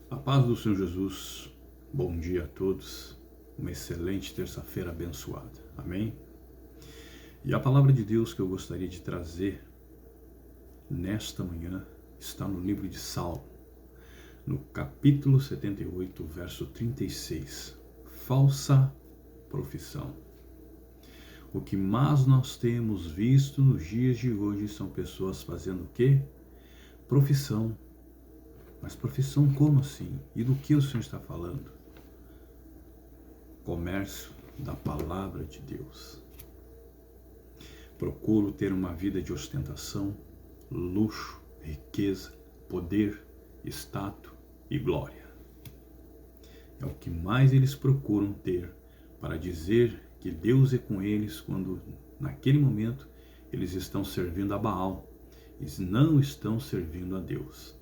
A paz do Senhor Jesus, bom dia a todos, uma excelente terça-feira abençoada, amém? E a palavra de Deus que eu gostaria de trazer nesta manhã está no livro de Salmo, no capítulo 78, verso 36, falsa profissão. O que mais nós temos visto nos dias de hoje são pessoas fazendo o quê? Profissão. Mas profissão como assim? E do que o Senhor está falando? Comércio da palavra de Deus. Procuro ter uma vida de ostentação, luxo, riqueza, poder, status e glória. É o que mais eles procuram ter para dizer que Deus é com eles quando naquele momento eles estão servindo a Baal. Eles não estão servindo a Deus.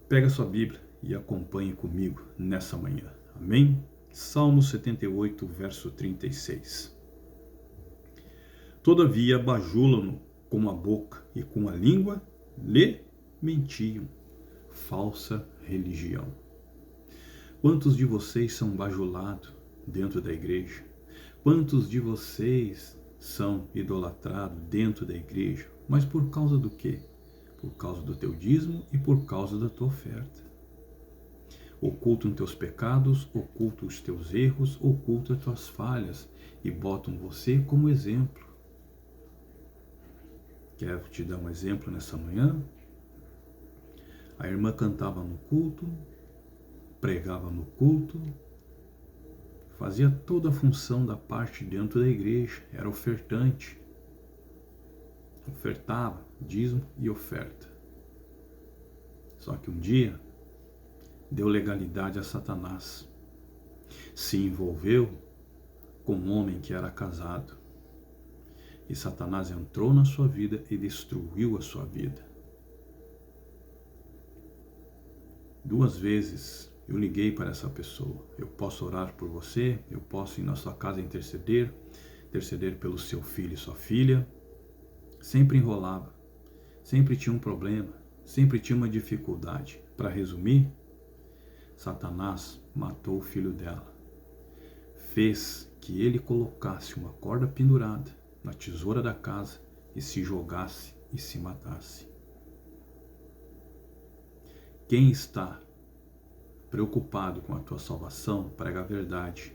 Pega sua Bíblia e acompanhe comigo nessa manhã. Amém? Salmo 78, verso 36. Todavia bajulam-no com a boca e com a língua lhe mentiam. Falsa religião. Quantos de vocês são bajulados dentro da igreja? Quantos de vocês são idolatrados dentro da igreja? Mas por causa do quê? Por causa do teu dízimo e por causa da tua oferta. Ocultam teus pecados, ocultam os teus erros, ocultam as tuas falhas e botam você como exemplo. Quero te dar um exemplo nessa manhã. A irmã cantava no culto, pregava no culto, fazia toda a função da parte dentro da igreja, era ofertante. Ofertava dízimo e oferta. Só que um dia deu legalidade a Satanás. Se envolveu com um homem que era casado. E Satanás entrou na sua vida e destruiu a sua vida. 2 vezes eu liguei para essa pessoa. Eu posso orar por você, eu posso ir na sua casa interceder pelo seu filho e sua filha. Sempre enrolava, sempre tinha um problema, sempre tinha uma dificuldade. Para resumir, Satanás matou o filho dela. Fez que ele colocasse uma corda pendurada na tesoura da casa e se jogasse e se matasse. Quem está preocupado com a tua salvação, prega a verdade.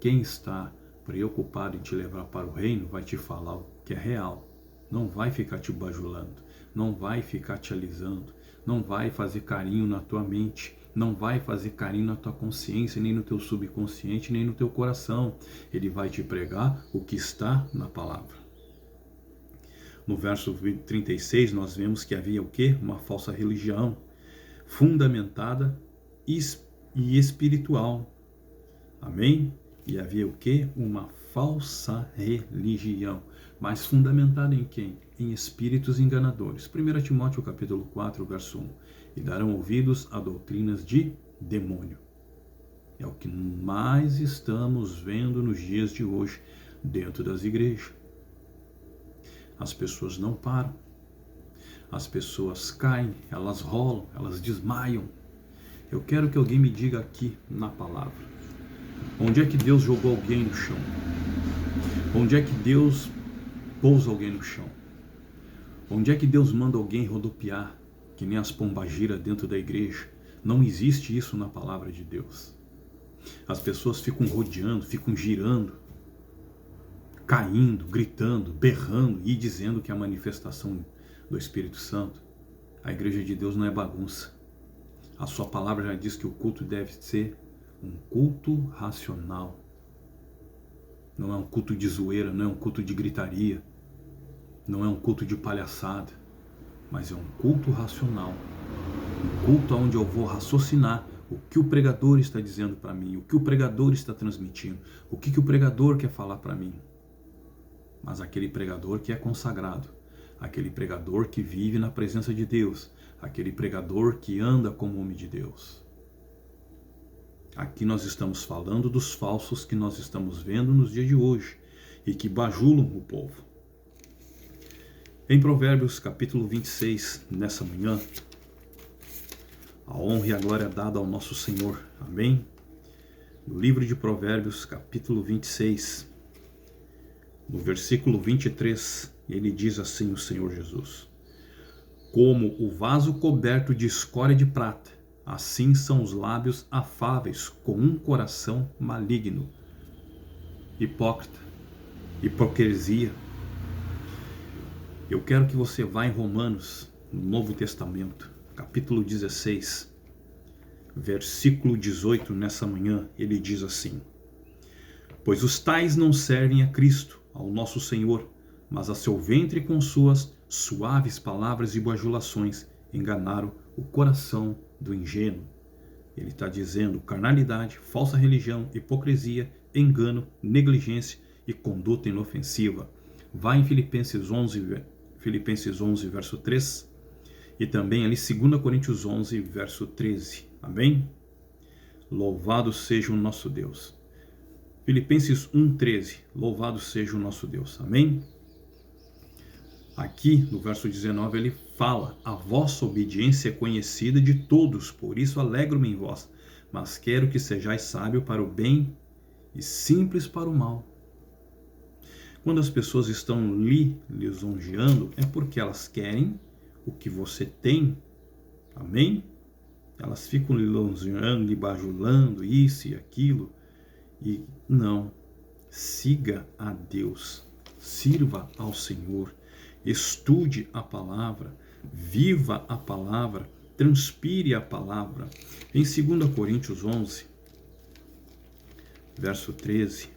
Quem está preocupado em te levar para o reino, vai te falar o que é real. Não vai ficar te bajulando, não vai ficar te alisando, não vai fazer carinho na tua mente, não vai fazer carinho na tua consciência, nem no teu subconsciente, nem no teu coração. Ele vai te pregar o que está na palavra. No verso 36 nós vemos que havia o quê? Uma falsa religião, fundamentada e espiritual. Amém? E havia o quê? Uma falsa religião. Mas fundamentada em quem? Em espíritos enganadores. 1 Timóteo capítulo 4, verso 1. E darão ouvidos a doutrinas de demônio. É o que mais estamos vendo nos dias de hoje dentro das igrejas. As pessoas não param. As pessoas caem, elas rolam, elas desmaiam. Eu quero que alguém me diga aqui na palavra. Onde é que Deus jogou alguém no chão? Onde é que Deus pousa alguém no chão? Onde é que Deus manda alguém rodopiar, que nem as pombagiras dentro da igreja? Não existe isso na palavra de Deus. As pessoas ficam rodeando, ficam girando, caindo, gritando, berrando e dizendo que é a manifestação do Espírito Santo. A igreja de Deus não é bagunça. A sua palavra já diz que o culto deve ser um culto racional. Não é um culto de zoeira, não é um culto de gritaria, não é um culto de palhaçada, mas é um culto racional. Um culto onde eu vou raciocinar o que o pregador está dizendo para mim, o que o pregador está transmitindo, o que o pregador quer falar para mim. Mas aquele pregador que é consagrado, aquele pregador que vive na presença de Deus, aquele pregador que anda como homem de Deus. Aqui nós estamos falando dos falsos que nós estamos vendo nos dias de hoje e que bajulam o povo. Em Provérbios capítulo 26, nessa manhã, A honra e a glória é dada ao nosso Senhor. Amém? No livro de Provérbios, capítulo 26, no versículo 23, ele diz assim, o Senhor Jesus: como o vaso coberto de escória de prata, assim são os lábios afáveis com um coração maligno. Hipócrita, hipocrisia. Eu quero que você vá em Romanos, no Novo Testamento, capítulo 16, versículo 18, nessa manhã, ele diz assim: pois os tais não servem a Cristo, ao nosso Senhor, mas a seu ventre com suas suaves palavras e bajulações enganaram o coração do ingênuo. Ele está dizendo carnalidade, falsa religião, hipocrisia, engano, negligência e conduta inofensiva. Vai em Filipenses 11, verso 3, e também ali 2 Coríntios 11, verso 13. Amém? Louvado seja o nosso Deus. Filipenses 1,13. Louvado seja o nosso Deus. Amém? Aqui no verso 19 ele fala: a vossa obediência é conhecida de todos, por isso alegro-me em vós, mas quero que sejais sábio para o bem e simples para o mal. Quando as pessoas estão lisonjeando, é porque elas querem o que você tem. Amém? Elas ficam lisonjeando, lhe bajulando, isso e aquilo. E não, siga a Deus, sirva ao Senhor, estude a palavra, viva a palavra, transpire a palavra. Em 2 Coríntios 11, verso 13,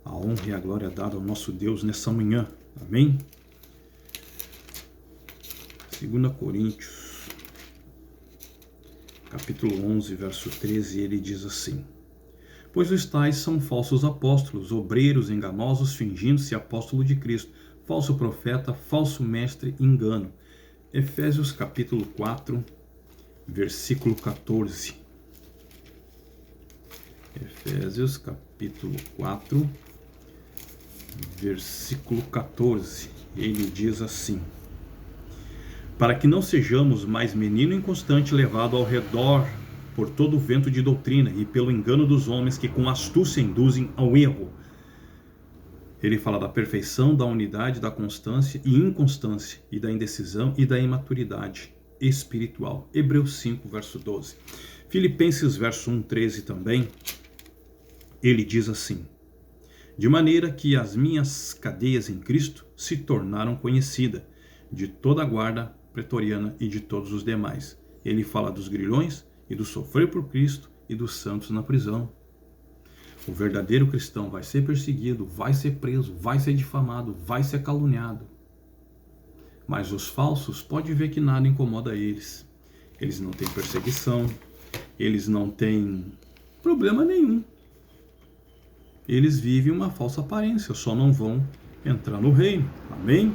a honra e a glória é dada ao nosso Deus nessa manhã. Amém? 2 Coríntios, capítulo 11, verso 13, ele diz assim: pois os tais são falsos apóstolos, obreiros enganosos, fingindo-se apóstolo de Cristo, falso profeta, falso mestre, engano. Efésios capítulo 4, versículo 14. Efésios capítulo 4, versículo 14. Ele diz assim: para que não sejamos mais menino inconstante levado ao redor por todo o vento de doutrina e pelo engano dos homens que com astúcia induzem ao erro. Ele fala da perfeição, da unidade, da constância e inconstância, e da indecisão e da imaturidade espiritual. Hebreus 5, verso 12. Filipenses, verso 1, 13 também, ele diz assim: de maneira que as minhas cadeias em Cristo se tornaram conhecidas de toda a guarda pretoriana e de todos os demais. Ele fala dos grilhões e do sofrer por Cristo e dos santos na prisão. O verdadeiro cristão vai ser perseguido, vai ser preso, vai ser difamado, vai ser caluniado. Mas os falsos, pode ver que nada incomoda eles. Eles não têm perseguição, eles não têm problema nenhum. Eles vivem uma falsa aparência, só não vão entrar no reino. Amém?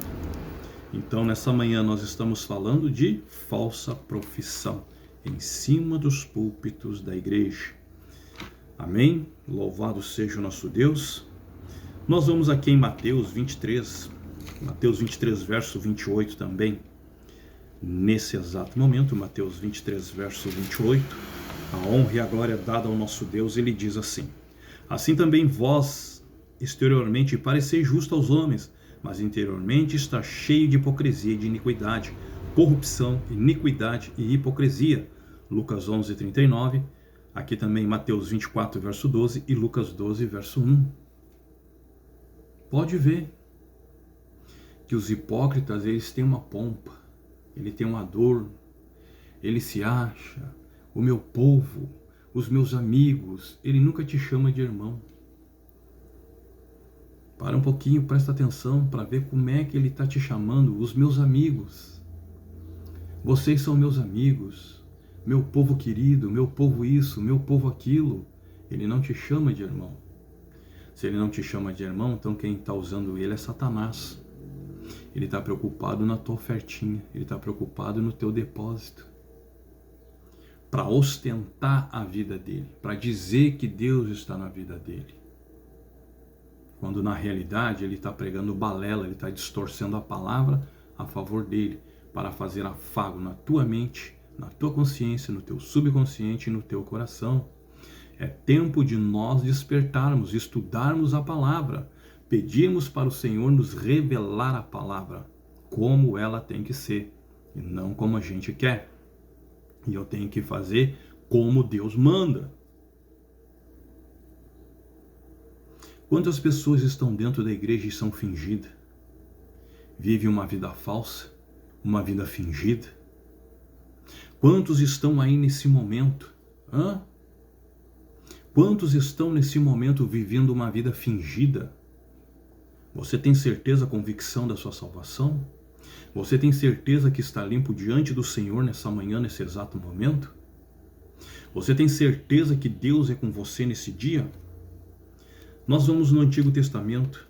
Então, nessa manhã nós estamos falando de falsa profissão em cima dos púlpitos da igreja. Amém? Louvado seja o nosso Deus. Nós vamos aqui em Mateus 23, verso 28 também. Nesse exato momento, Mateus 23, verso 28, a honra e a glória dada ao nosso Deus, ele diz assim: assim também vós, exteriormente, pareceis justo aos homens, mas interiormente está cheio de hipocrisia e de iniquidade, corrupção, iniquidade e hipocrisia. Lucas 11, 39, aqui também Mateus 24, verso 12 e Lucas 12, verso 1. Pode ver que os hipócritas, eles têm uma pompa, ele tem um adorno, ele se acha o meu povo, os meus amigos. Ele nunca te chama de irmão. Para um pouquinho, presta atenção para ver como é que ele está te chamando, os meus amigos. Vocês são meus amigos, meu povo querido, meu povo isso, meu povo aquilo. Ele não te chama de irmão. Se ele não te chama de irmão, então quem está usando ele é Satanás. Ele está preocupado na tua ofertinha, ele está preocupado no teu depósito, para ostentar a vida dele, para dizer que Deus está na vida dele. Quando na realidade ele está pregando balela, ele está distorcendo a palavra a favor dele, para fazer afago na tua mente, na tua consciência, no teu subconsciente e no teu coração. É tempo de nós despertarmos, estudarmos a palavra, pedirmos para o Senhor nos revelar a palavra, como ela tem que ser, e não como a gente quer. E eu tenho que fazer como Deus manda. Quantas pessoas estão dentro da igreja e são fingidas? Vivem uma vida falsa, uma vida fingida? Quantos estão aí nesse momento? Quantos estão nesse momento vivendo uma vida fingida? Você tem certeza, convicção da sua salvação? Você tem certeza que está limpo diante do Senhor nessa manhã, nesse exato momento? Você tem certeza que Deus é com você nesse dia? Nós vamos no Antigo Testamento,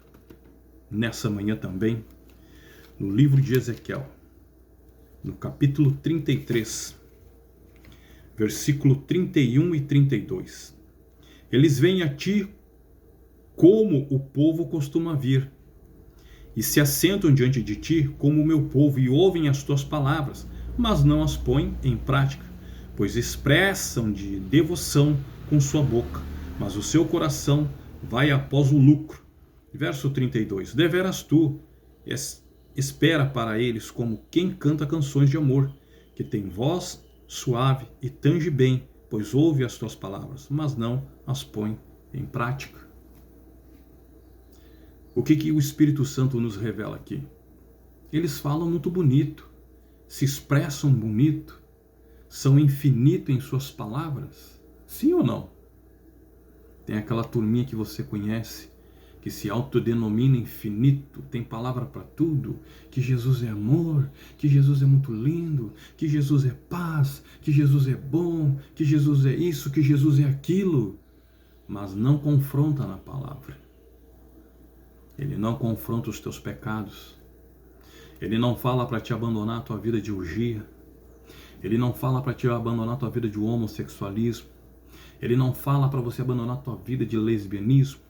nessa manhã também, no livro de Ezequiel, no capítulo 33, versículo 31 e 32. Eles vêm a ti como o povo costuma vir, e se assentam diante de ti como o meu povo, e ouvem as tuas palavras, mas não as põem em prática, pois expressam de devoção com sua boca, mas o seu coração vai após o lucro. Verso 32. Deveras tu espera para eles como quem canta canções de amor, que tem voz suave e tange bem, pois ouve as tuas palavras, mas não as põe em prática. O que o Espírito Santo nos revela aqui? Eles falam muito bonito, se expressam bonito, são infinito em suas palavras. Sim ou não? Tem aquela turminha que você conhece, que se autodenomina infinito, tem palavra para tudo, que Jesus é amor, que Jesus é muito lindo, que Jesus é paz, que Jesus é bom, que Jesus é isso, que Jesus é aquilo, mas não confronta na palavra. Ele não confronta os teus pecados. Ele não fala para te abandonar a tua vida de orgia. Ele não fala para te abandonar a tua vida de homossexualismo. Ele não fala para você abandonar a tua vida de lesbianismo.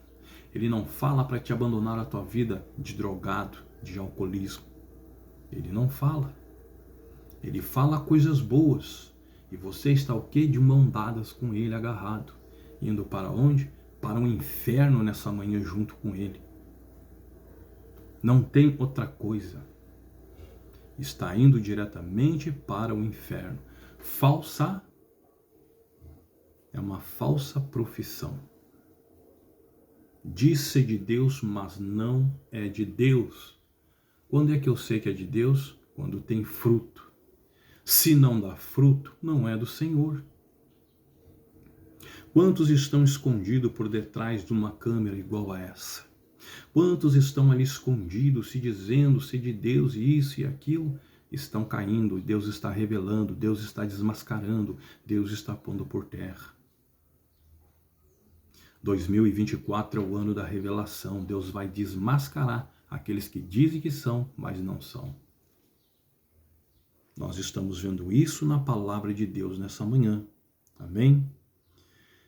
Ele não fala para te abandonar a tua vida de drogado, de alcoolismo. Ele não fala. Ele fala coisas boas. E você está o quê? De mão dadas com ele, agarrado. Indo para onde? Para o inferno nessa manhã junto com ele. Não tem outra coisa. Está indo diretamente para o inferno. É uma falsa profissão. Diz ser de Deus, mas não é de Deus. Quando é que eu sei que é de Deus? Quando tem fruto. Se não dá fruto, não é do Senhor. Quantos estão escondidos por detrás de uma câmera igual a essa? Quantos estão ali escondidos, se dizendo ser de Deus, e isso e aquilo? Estão caindo, Deus está revelando, Deus está desmascarando, Deus está pondo por terra. 2024 é o ano da revelação. Deus vai desmascarar aqueles que dizem que são, mas não são. Nós estamos vendo isso na palavra de Deus nessa manhã. Amém?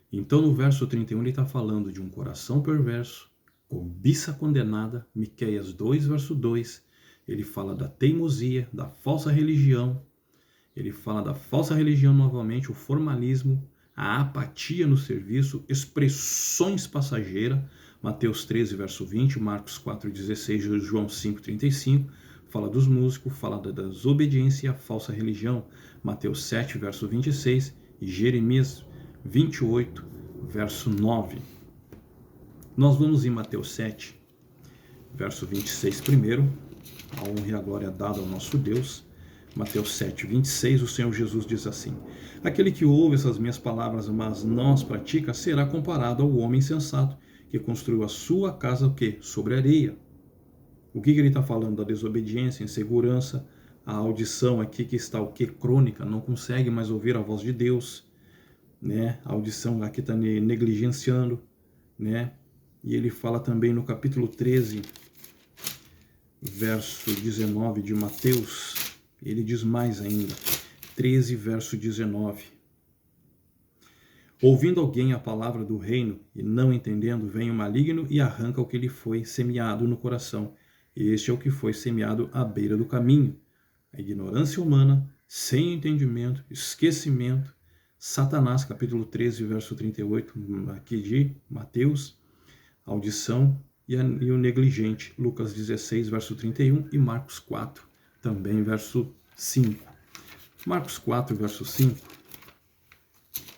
Então no verso 31 ele está falando de um coração perverso, cobiça condenada. Miqueias 2, verso 2, ele fala da teimosia, da falsa religião. Ele fala da falsa religião novamente, o formalismo, a apatia no serviço, expressões passageiras. Mateus 13, verso 20, Marcos 4, 16, João 5, 35. Fala dos músicos, fala da desobediência e a falsa religião. Mateus 7, verso 26 e Jeremias 28, verso 9. Nós vamos em Mateus 7, verso 26 primeiro. A honra e a glória dada ao nosso Deus. Mateus 7, 26, o Senhor Jesus diz assim: aquele que ouve essas minhas palavras, mas não as pratica, será comparado ao homem insensato, que construiu a sua casa, o quê? Sobre areia. O que ele está falando? Da desobediência, insegurança, a audição aqui que está o quê? Crônica, não consegue mais ouvir a voz de Deus, né? A audição aqui está negligenciando, né? E ele fala também no capítulo 13, verso 19 de Mateus, ele diz mais ainda, 13, verso 19. Ouvindo alguém a palavra do reino e não entendendo, vem o maligno e arranca o que lhe foi semeado no coração. Este é o que foi semeado à beira do caminho. A ignorância humana sem entendimento, esquecimento. Satanás, capítulo 13, verso 38, aqui de Mateus, audição e o negligente, Lucas 16, verso 31 e Marcos 4, também verso 5. Marcos 4, verso 5,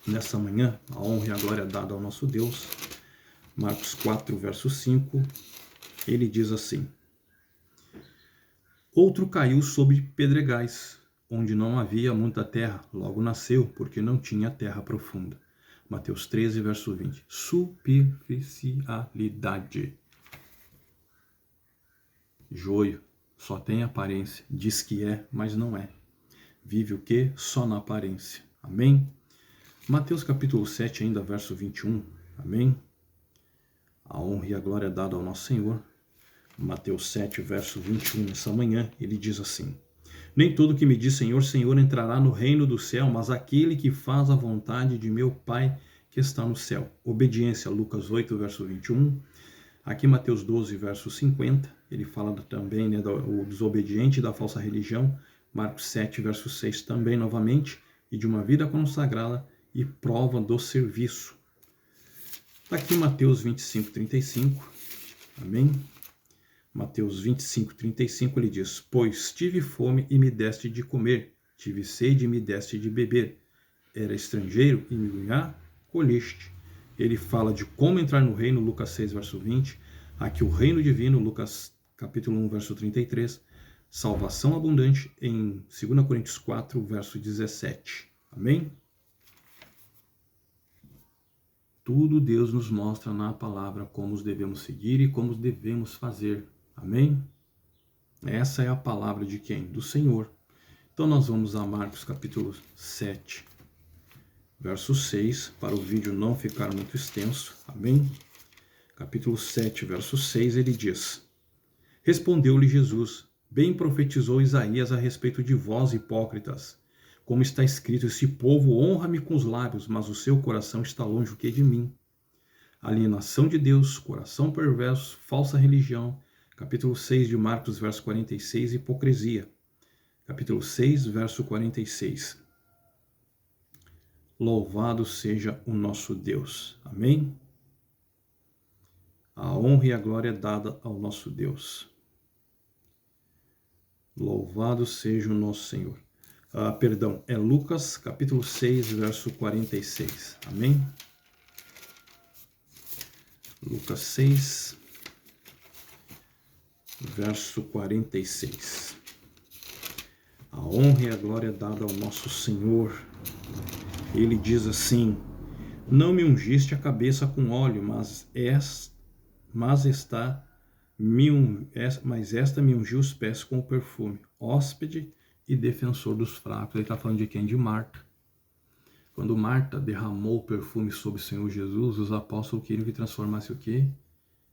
nessa manhã, a honra e a glória é dada ao nosso Deus. Marcos 4, verso 5, ele diz assim: outro caiu sobre pedregais, onde não havia muita terra, logo nasceu, porque não tinha terra profunda. Mateus 13, verso 20. Superficialidade. Joio, só tem aparência, diz que é, mas não é. Vive o quê? Só na aparência. Amém? Mateus capítulo 7, ainda verso 21. Amém? A honra e a glória é dada ao nosso Senhor. Mateus 7, verso 21, nessa manhã, ele diz assim: nem todo que me diz Senhor, Senhor entrará no reino do céu, mas aquele que faz a vontade de meu Pai que está no céu. Obediência, Lucas 8, verso 21. Aqui Mateus 12, verso 50, ele fala também, né, do desobediente da falsa religião. Marcos 7, verso 6 também novamente, e de uma vida consagrada e prova do serviço. Aqui Mateus 25, 35, amém? Mateus 25, 35, ele diz: pois tive fome e me deste de comer, tive sede e me deste de beber, era estrangeiro e me acolheste. Ele fala de como entrar no reino, Lucas 6, verso 20, aqui o reino divino, Lucas capítulo 1, verso 33, salvação abundante em 2 Coríntios 4, verso 17. Amém? Tudo Deus nos mostra na palavra como os devemos seguir e como os devemos fazer. Amém? Essa é a palavra de quem? Do Senhor. Então nós vamos a Marcos capítulo 7, verso 6, para o vídeo não ficar muito extenso. Amém? Capítulo 7, verso 6, ele diz: respondeu-lhe Jesus: bem profetizou Isaías a respeito de vós, hipócritas. Como está escrito, esse povo honra-me com os lábios, mas o seu coração está longe de mim. Alienação de Deus, coração perverso, falsa religião. Capítulo 6 de Marcos, verso 46, hipocrisia. Capítulo 6, verso 46. Louvado seja o nosso Deus. Amém? A honra e a glória é dada ao nosso Deus. Louvado seja o nosso Senhor. Perdão, é Lucas, capítulo 6, verso 46. Amém? Lucas 6, verso 46. A honra e a glória é dada ao nosso Senhor. Ele diz assim: não me ungiste a cabeça com óleo, mas esta me ungiu os pés com o perfume. Hóspede e defensor dos fracos. Ele está falando de quem? De Marta. Quando Marta derramou o perfume sobre o Senhor Jesus, os apóstolos queriam que transformasse o quê?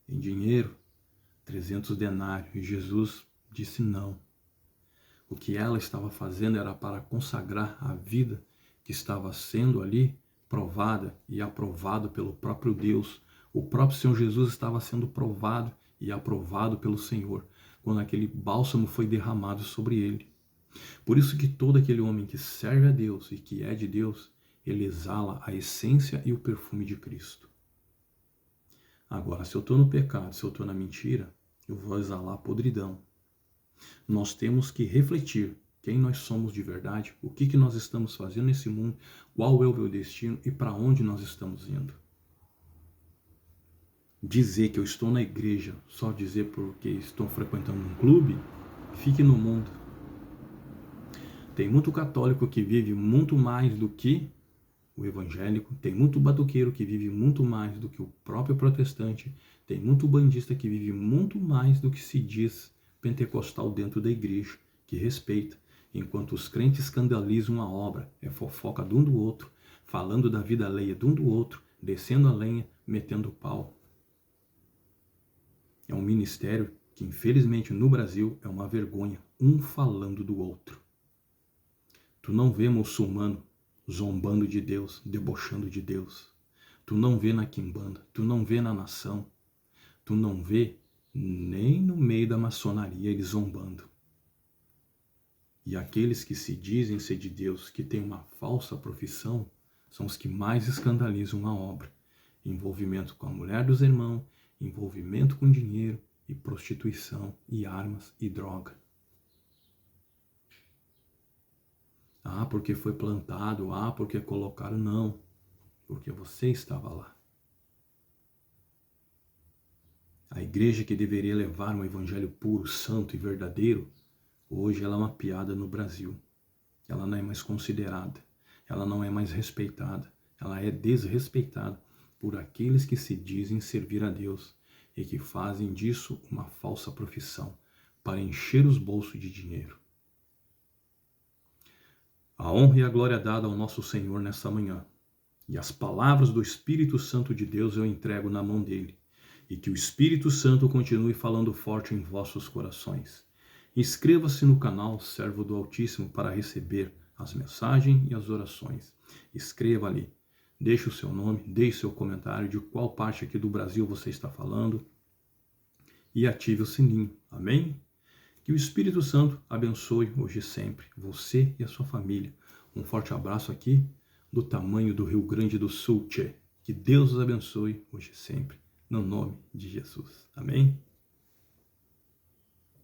Em dinheiro, 300 denários. E Jesus disse não. O que ela estava fazendo era para consagrar a vida que estava sendo ali provada e aprovado pelo próprio Deus. O próprio Senhor Jesus estava sendo provado e aprovado pelo Senhor, quando aquele bálsamo foi derramado sobre ele. Por isso que todo aquele homem que serve a Deus e que é de Deus, ele exala a essência e o perfume de Cristo. Agora, se eu estou no pecado, se eu estou na mentira, eu vou exalar podridão. Nós temos que refletir quem nós somos de verdade, o que nós estamos fazendo nesse mundo, qual é o meu destino e para onde nós estamos indo. Dizer que eu estou na igreja, só dizer porque estou frequentando um clube, fique no mundo. Tem muito católico que vive muito mais do que o evangélico, tem muito batuqueiro que vive muito mais do que o próprio protestante, tem muito bandista que vive muito mais do que se diz pentecostal dentro da igreja, que respeita, enquanto os crentes escandalizam a obra, é fofoca de um do outro, falando da vida alheia de um do outro, descendo a lenha, metendo pau. É um ministério que, infelizmente, no Brasil é uma vergonha, um falando do outro. Tu não vê muçulmano zombando de Deus, debochando de Deus. Tu não vê na quimbanda, tu não vê na nação, tu não vê nem no meio da maçonaria eles zombando. E aqueles que se dizem ser de Deus, que têm uma falsa profissão, são os que mais escandalizam a obra. Envolvimento com a mulher dos irmãos, envolvimento com dinheiro e prostituição e armas e droga. Ah, porque foi plantado, ah, porque colocaram, não. Porque você estava lá. A igreja que deveria levar um evangelho puro, santo e verdadeiro, hoje ela é uma piada no Brasil. Ela não é mais considerada, ela não é mais respeitada, ela é desrespeitada por aqueles que se dizem servir a Deus e que fazem disso uma falsa profissão para encher os bolsos de dinheiro. A honra e a glória dada ao nosso Senhor nessa manhã. E as palavras do Espírito Santo de Deus eu entrego na mão dele. E que o Espírito Santo continue falando forte em vossos corações. Inscreva-se no canal Servo do Altíssimo para receber as mensagens e as orações. Escreva ali. Deixe o seu nome, deixe seu comentário de qual parte aqui do Brasil você está falando. E ative o sininho. Amém? Que o Espírito Santo abençoe hoje e sempre você e a sua família. Um forte abraço aqui do tamanho do Rio Grande do Sul, tchê. Que Deus os abençoe hoje e sempre, no nome de Jesus. Amém?